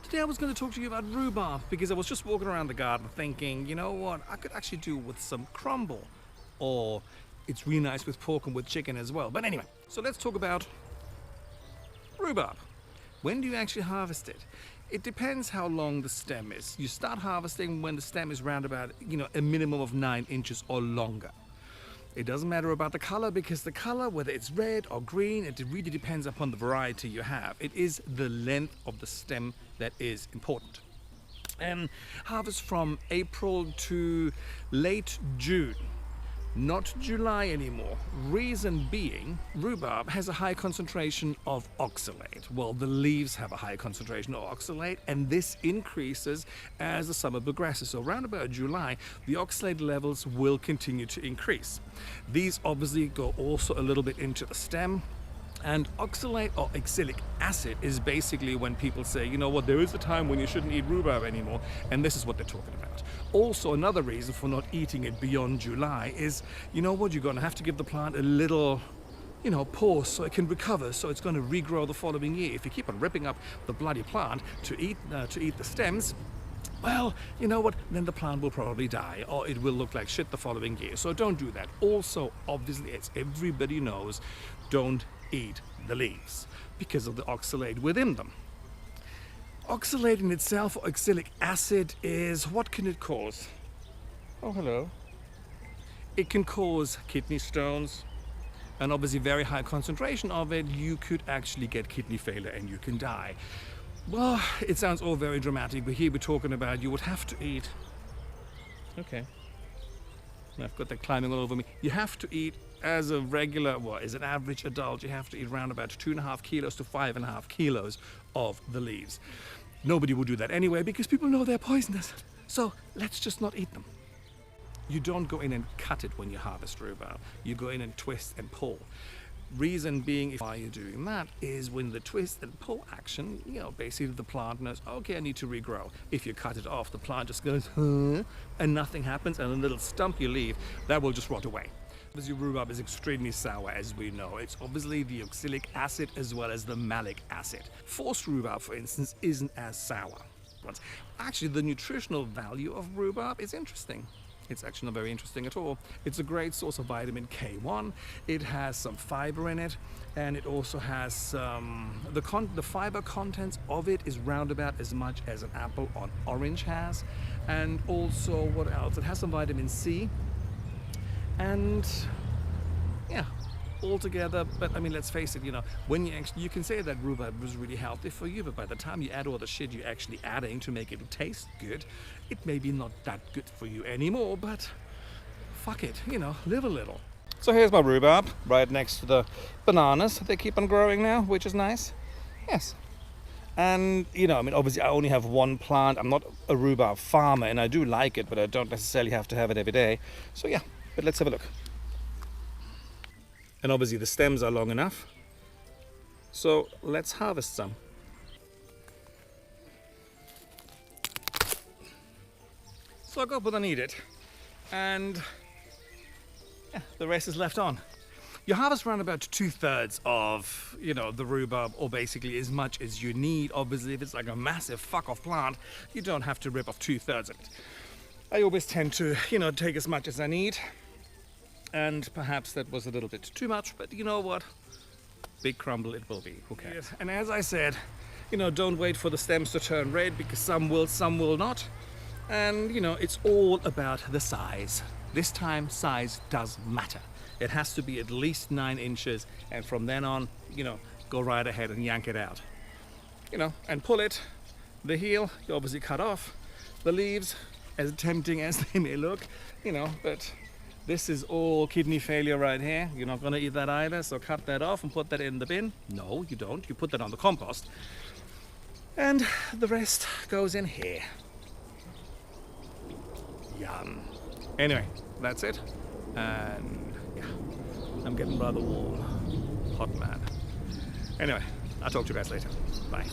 Today I was going to talk to you about rhubarb because I was just walking around the garden thinking, you know what, I could actually do with some crumble, or it's really nice with pork and with chicken as well. But anyway, so let's talk about rhubarb. When do you actually harvest it? It depends how long the stem is. You start harvesting when the stem is round about, a minimum of 9 inches or longer. It doesn't matter about the color, because the color, whether it's red or green, it really depends upon the variety you have. It is the length of the stem that is important. And harvest from April to late June. Not July anymore. Reason being, rhubarb has a high concentration of oxalate. Well, the leaves have a high concentration of oxalate, and this increases as the summer progresses. So around about July, the oxalate levels will continue to increase. These obviously go also a little bit into the stem. And oxalate or oxalic acid is basically when people say, you know what, there is a time when you shouldn't eat rhubarb anymore, and this is what they're talking about. Also, another reason for not eating it beyond July is, you know what, you're going to have to give the plant a little, pause so it can recover, so it's going to regrow the following year. If you keep on ripping up the bloody plant to eat the stems, well, you know what, then the plant will probably die, or it will look like shit the following year. So don't do that. Also, obviously, as everybody knows, don't eat the leaves because of the oxalate within them. Oxalate in itself, or oxalic acid, is, what can it cause? Oh, hello. It can cause kidney stones, and obviously very high concentration of it, you could actually get kidney failure and you can die. Well, it sounds all very dramatic, but here we're talking about you would have to eat. Okay. I've got that climbing all over me. You have to eat, as a regular, as an average adult, you have to eat around about 2.5 kilos to 5.5 kilos of the leaves. Nobody will do that anyway because people know they're poisonous. So let's just not eat them. You don't go in and cut it when you harvest rhubarb. You go in and twist and pull. Reason being, why you're doing that is when the twist and pull action, basically the plant knows, okay, I need to regrow. If you cut it off, the plant just goes, huh, and nothing happens, and a little stump you leave, that will just rot away. Obviously, rhubarb is extremely sour, as we know. It's obviously the oxalic acid as well as the malic acid. Forced rhubarb, for instance, isn't as sour. Actually, the nutritional value of rhubarb is interesting. It's actually not very interesting at all. It's a great source of vitamin K1. It has some fiber in it, and it also has the fiber contents of it is round about as much as an apple or orange has. And also, what else? It has some vitamin C. And yeah, altogether, but I mean, let's face it, when you can say that rhubarb was really healthy for you, but by the time you add all the shit you're actually adding to make it taste good, it may be not that good for you anymore, but fuck it, live a little. So here's my rhubarb right next to the bananas. They keep on growing now, which is nice. Yes. And, obviously I only have one plant. I'm not a rhubarb farmer, and I do like it, but I don't necessarily have to have it every day. So yeah, but let's have a look. And obviously the stems are long enough. So let's harvest some. So I got what I needed. And yeah, the rest is left on. You harvest around about 2/3 of, the rhubarb, or basically as much as you need. Obviously, if it's like a massive fuck-off plant, you don't have to rip off 2/3 of it. I always tend to, take as much as I need. And perhaps that was a little bit too much, but you know what? Big crumble it will be. Who cares? And as I said, don't wait for the stems to turn red, because some will not. And, it's all about the size. This time, size does matter. It has to be at least 9 inches, and from then on, go right ahead and yank it out. And pull it. The heel, you obviously cut off. The leaves, as tempting as they may look, but this is all kidney failure right here. You're not going to eat that either, so cut that off and put that in the bin. No, you don't. You put that on the compost. And the rest goes in here. Yum. Anyway, that's it. And yeah, I'm getting rather warm. Hot man. Anyway, I'll talk to you guys later. Bye.